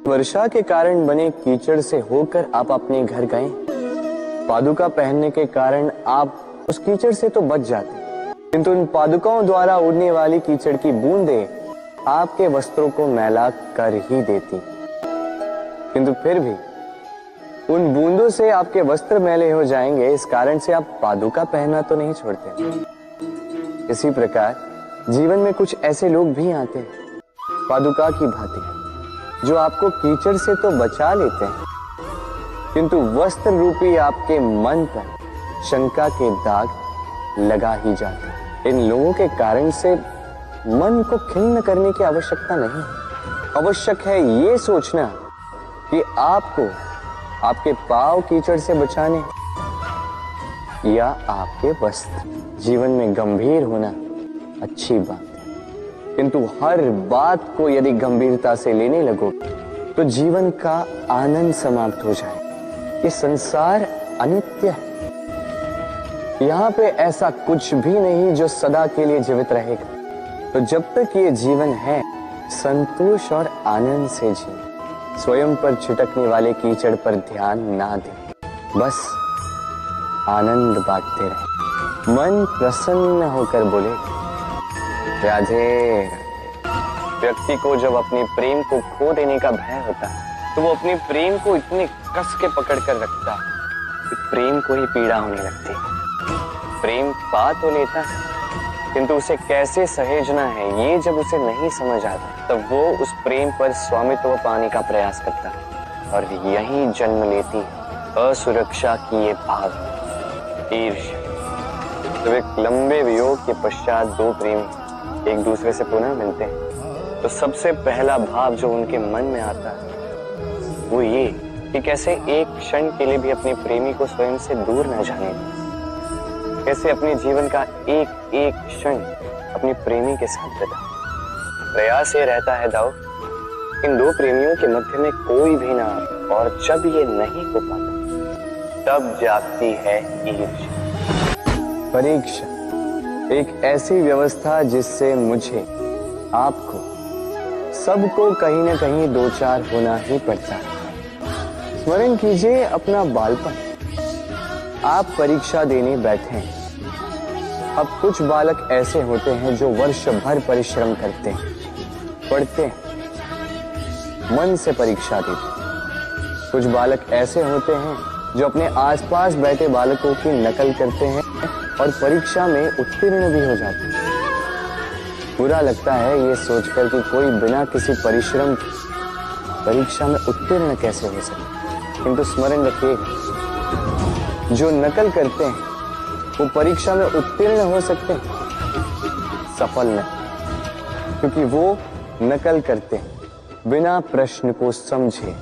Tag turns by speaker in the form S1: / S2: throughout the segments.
S1: वर्षा के कारण बने कीचड़ से होकर आप अपने घर गए। पादुका पहनने के कारण आप उस कीचड़ से तो बच जाते, किंतु उन पादुकाओं द्वारा उड़ने वाली कीचड़ की बूंदें आपके वस्त्रों को मैला कर ही देती। किंतु फिर भी उन बूंदों से आपके वस्त्र मैले हो जाएंगे, इस कारण से आप पादुका पहनना तो नहीं छोड़ते। इसी प्रकार जीवन में कुछ ऐसे लोग भी आते हैं पादुका की भांति, जो आपको कीचड़ से तो बचा लेते हैं, किंतु वस्त्र रूपी आपके मन पर शंका के दाग लगा ही जाते हैं। इन लोगों के कारण से मन को खिन्न करने की आवश्यकता नहीं है। आवश्यक है ये सोचना कि आपको आपके पांव कीचड़ से बचाने या आपके वस्त्र। जीवन में गंभीर होना अच्छी बात है, किंतु हर बात को यदि गंभीरता से लेने लगो तो जीवन का आनंद समाप्त हो जाए। ये संसार अनित्य है, यहाँ पे ऐसा कुछ भी नहीं जो सदा के लिए जीवित रहेगा। तो जब तक ये जीवन है, संतोष और आनंद से जिए। स्वयं पर छिटकने वाले कीचड़ पर ध्यान ना दें, बस आनंद बांटते रहे। मन प्रसन्न होकर बोले राधे। व्यक्ति को जब अपने प्रेम को खो देने का भय होता है तो वो अपने प्रेम को इतने कस के पकड़ कर रखता है कि प्रेम को ही पीड़ा होने लगती है। प्रेम पा तो लेता है, किंतु उसे कैसे सहेजना है ये जब उसे नहीं समझ आता, तब वो उस प्रेम पर स्वामित्व पाने का प्रयास करता है और यही जन्म लेती है असुरक्षा की ये भाव, ईर्ष्या। जब एक लंबे वियोग के पश्चात दो प्रेमी एक दूसरे से पुनः मिलते हैं तो सबसे पहला भाव जो उनके मन में आता है वो ये कि कैसे एक क्षण के लिए भी अपने प्रेमी को स्वयं से दूर न जाने दें, कैसे अपने जीवन का एक एक क्षण अपने प्रेमी के साथ बिता। प्रयास ये रहता है दाऊ, इन दो प्रेमियों के मध्य में कोई भी ना आए, और जब ये नहीं हो पाता तब जागती है ईर्ष्या। परीक्षा एक ऐसी व्यवस्था जिससे मुझे, आपको, सबको कहीं ना कहीं दो चार होना ही पड़ता है। स्मरण कीजिए अपना बालपन। आप परीक्षा देने बैठे हैं। अब कुछ बालक ऐसे होते हैं जो वर्ष भर परिश्रम करते हैं, पढ़ते हैं, मन से परीक्षा देते हैं। कुछ बालक ऐसे होते हैं जो अपने आसपास बैठे बालकों की नकल करते हैं और परीक्षा में उत्तीर्ण भी हो जाते हैं। बुरा लगता है ये सोचकर कि कोई बिना किसी परिश्रम के परीक्षा में उत्तीर्ण कैसे हो सकता। किंतु स्मरण रखिए, जो नकल करते हैं वो परीक्षा में उत्तीर्ण हो सकते हैं, सफल नहीं, क्योंकि वो नकल करते हैं बिना प्रश्न को समझे,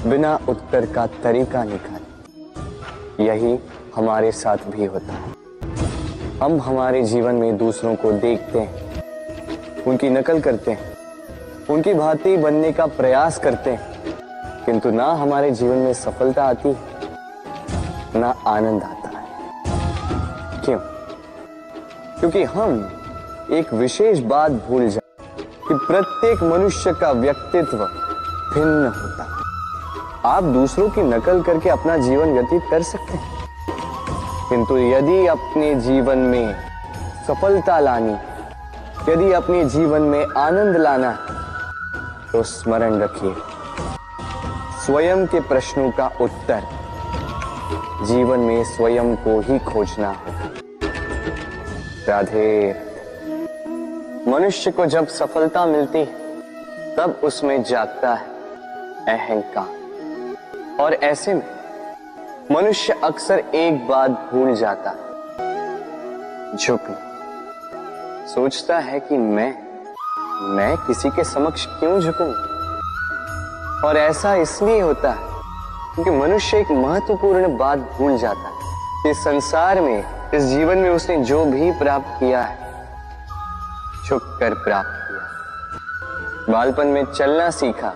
S1: बिना उत्तर का तरीका निकाले। यही हमारे साथ भी होता है। हम हमारे जीवन में दूसरों को देखते हैं, उनकी नकल करते हैं, उनकी भांति बनने का प्रयास करते हैं, किंतु ना हमारे जीवन में सफलता आती है, ना आनंद आता है। क्यों? क्योंकि हम एक विशेष बात भूल जाते कि प्रत्येक मनुष्य का व्यक्तित्व भिन्न होता है। आप दूसरों की नकल करके अपना जीवन व्यतीत कर सकते हैं, किंतु यदि अपने जीवन में सफलता लानी, यदि अपने जीवन में आनंद लाना, तो स्मरण रखिए, स्वयं के प्रश्नों का उत्तर जीवन में स्वयं को ही खोजना होगा। राधे। मनुष्य को जब सफलता मिलती है तब उसमें जागता है अहंकार, और ऐसे में मनुष्य अक्सर एक बात भूल जाता है, झुकना। सोचता है कि मैं किसी के समक्ष क्यों झुकूं? और ऐसा इसलिए होता है क्योंकि मनुष्य एक महत्वपूर्ण बात भूल जाता है कि संसार में, इस जीवन में उसने जो भी प्राप्त किया है झुककर प्राप्त किया। बालपन में चलना सीखा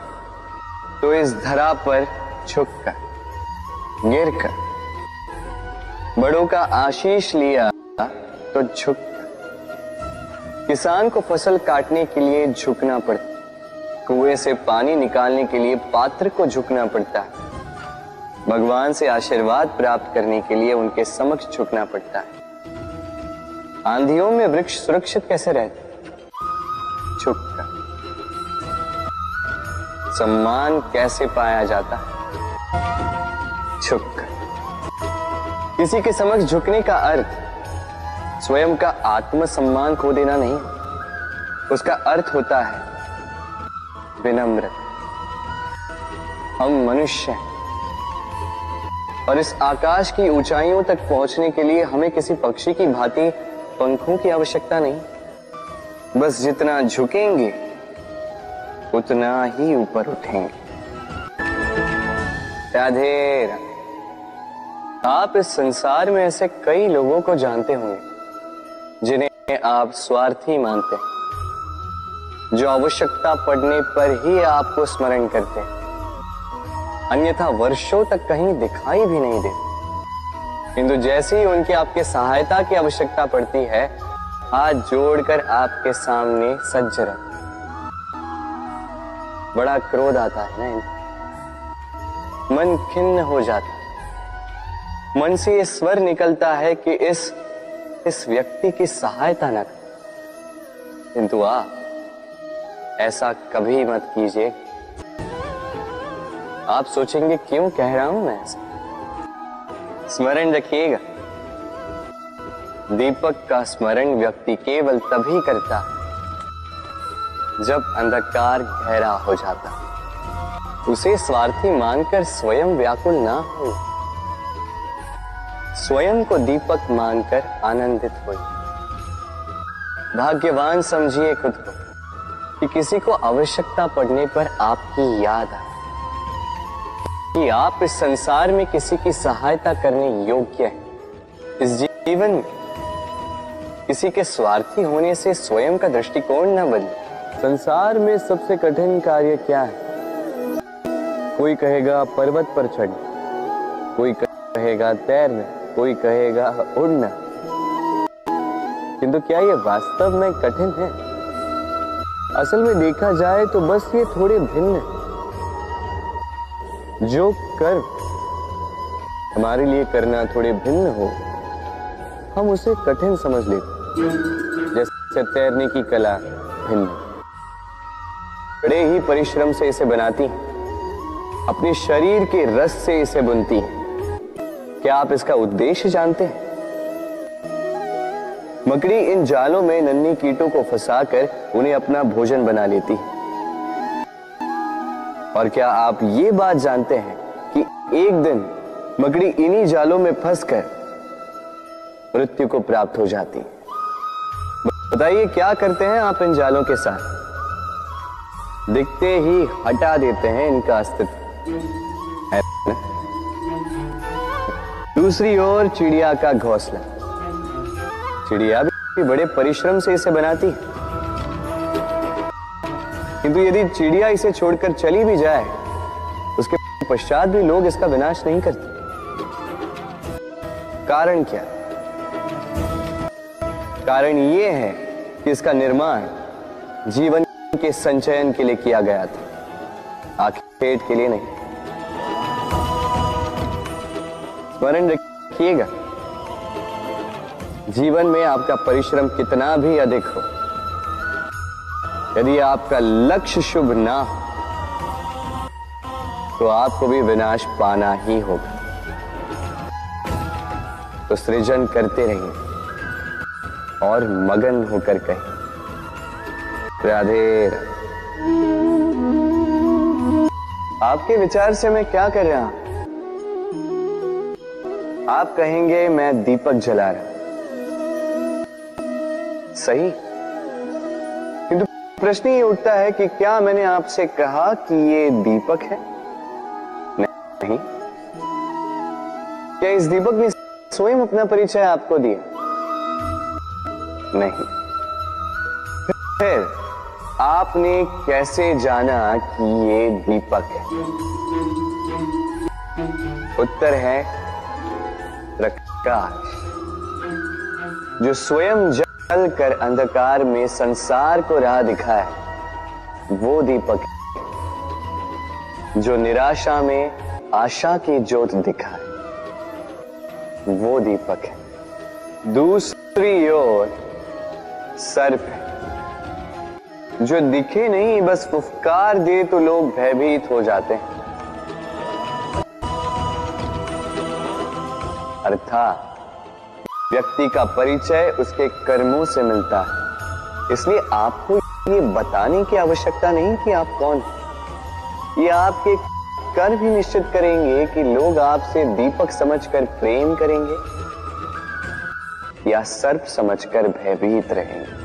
S1: तो इस धरा पर झुककर, गिरकर। बड़ों का आशीष लिया तो झुककर। किसान को फसल काटने के लिए झुकना पड़ता, कुएं से पानी निकालने के लिए पात्र को झुकना पड़ता है। भगवान से आशीर्वाद प्राप्त करने के लिए उनके समक्ष झुकना पड़ता है। आंधियों में वृक्ष सुरक्षित कैसे रहते? झुककर। सम्मान कैसे पाया जाता है? झुककर। किसी के समक्ष झुकने का अर्थ स्वयं का आत्मसम्मान खो देना नहीं, उसका अर्थ होता है विनम्र। हम मनुष्य हैं और इस आकाश की ऊंचाइयों तक पहुंचने के लिए हमें किसी पक्षी की भांति पंखों की आवश्यकता नहीं। बस जितना झुकेंगे उतना ही ऊपर उठेंगे। राधे राधे। आप इस संसार में ऐसे कई लोगों को जानते होंगे जिन्हें आप स्वार्थी मानते हैं, जो आवश्यकता पड़ने पर ही आपको स्मरण करते हैं, अन्यथा वर्षों तक कहीं दिखाई भी नहीं देते। किंतु जैसे ही उनकी आपके सहायता की आवश्यकता पड़ती है, हाथ जोड़कर आपके सामने सज्ज रहते। बड़ा क्रोध आता है ना इनको, मन खिन्न हो जाता है, मन से ये स्वर निकलता है कि इस व्यक्ति की सहायता न करें। किंतु आप ऐसा कभी मत कीजिए। आप सोचेंगे क्यों कह रहा हूं मैं ऐसा? स्मरण रखिएगा, दीपक का स्मरण व्यक्ति केवल तभी करता है जब अंधकार गहरा हो जाता है। उसे स्वार्थी मानकर स्वयं व्याकुल ना हो, स्वयं को दीपक मानकर आनंदित हो। भाग्यवान समझिए खुद को कि किसी को आवश्यकता पड़ने पर आपकी याद आए, कि आप इस संसार में किसी की सहायता करने योग्य हैं। इस जीवन में किसी के स्वार्थी होने से स्वयं का दृष्टिकोण न बदले। संसार में सबसे कठिन कार्य क्या है? कोई कहेगा पर्वत पर चढ़ना, कोई कहेगा तैरना, कोई कहेगा उड़ना। किंतु क्या ये वास्तव में कठिन है? असल में देखा जाए तो बस ये थोड़े भिन्न है। जो कर्म हमारे लिए करना थोड़े भिन्न हो, हम उसे कठिन समझ लेते। जैसे तैरने की कला भिन्न, बड़े ही परिश्रम से इसे बनाती, अपने शरीर के रस से इसे बुनती हैं। क्या आप इसका उद्देश्य जानते हैं? मकड़ी इन जालों में नन्ही कीटों को फंसाकर उन्हें अपना भोजन बना लेती है। और क्या आप ये बात जानते हैं कि एक दिन मकड़ी इन्हीं जालों में फंसकर मृत्यु को प्राप्त हो जाती है? बताइए क्या करते हैं आप इन जालों के साथ? दिखते ही हटा देते हैं इनका अस्तित्व। दूसरी ओर चिड़िया का घोंसला, चिड़िया भी बड़े परिश्रम से इसे बनाती है। किंतु यदि चिड़िया इसे छोड़कर चली भी जाए, उसके पश्चात भी लोग इसका विनाश नहीं करते। कारण क्या? कारण यह है कि इसका निर्माण जीवन के संचयन के लिए किया गया था, आखेट के लिए नहीं। स्मरण रखिएगा, जीवन में आपका परिश्रम कितना भी अधिक हो, यदि आपका लक्ष्य शुभ ना हो तो आपको भी विनाश पाना ही होगा। तो सृजन करते रहिए और मगन होकर कहिए राधे राधे। आपके विचार से मैं क्या कर रहा हूं? आप कहेंगे मैं दीपक जला रहा हूं। सही, किंतु प्रश्न ये उठता है कि क्या मैंने आपसे कहा कि ये दीपक है? नहीं। क्या इस दीपक ने स्वयं अपना परिचय आपको दिया? नहीं। फिर आपने कैसे जाना कि ये दीपक है? उत्तर है प्रकाश, जो स्वयं जल कर अंधकार में संसार को राह दिखाए, वो दीपक जो निराशा में आशा की ज्योत दिखाए, वो दीपक है। दूसरी ओर सर्प है जो दिखे नहीं, बस फुफकार दे तो लोग भयभीत हो जाते हैं। अर्थात व्यक्ति का परिचय उसके कर्मों से मिलता है, इसलिए आपको ये बताने की आवश्यकता नहीं कि आप कौन हैं। ये आपके कर्म भी निश्चित करेंगे कि लोग आपसे दीपक समझकर प्रेम करेंगे या सर्प समझकर भयभीत रहेंगे।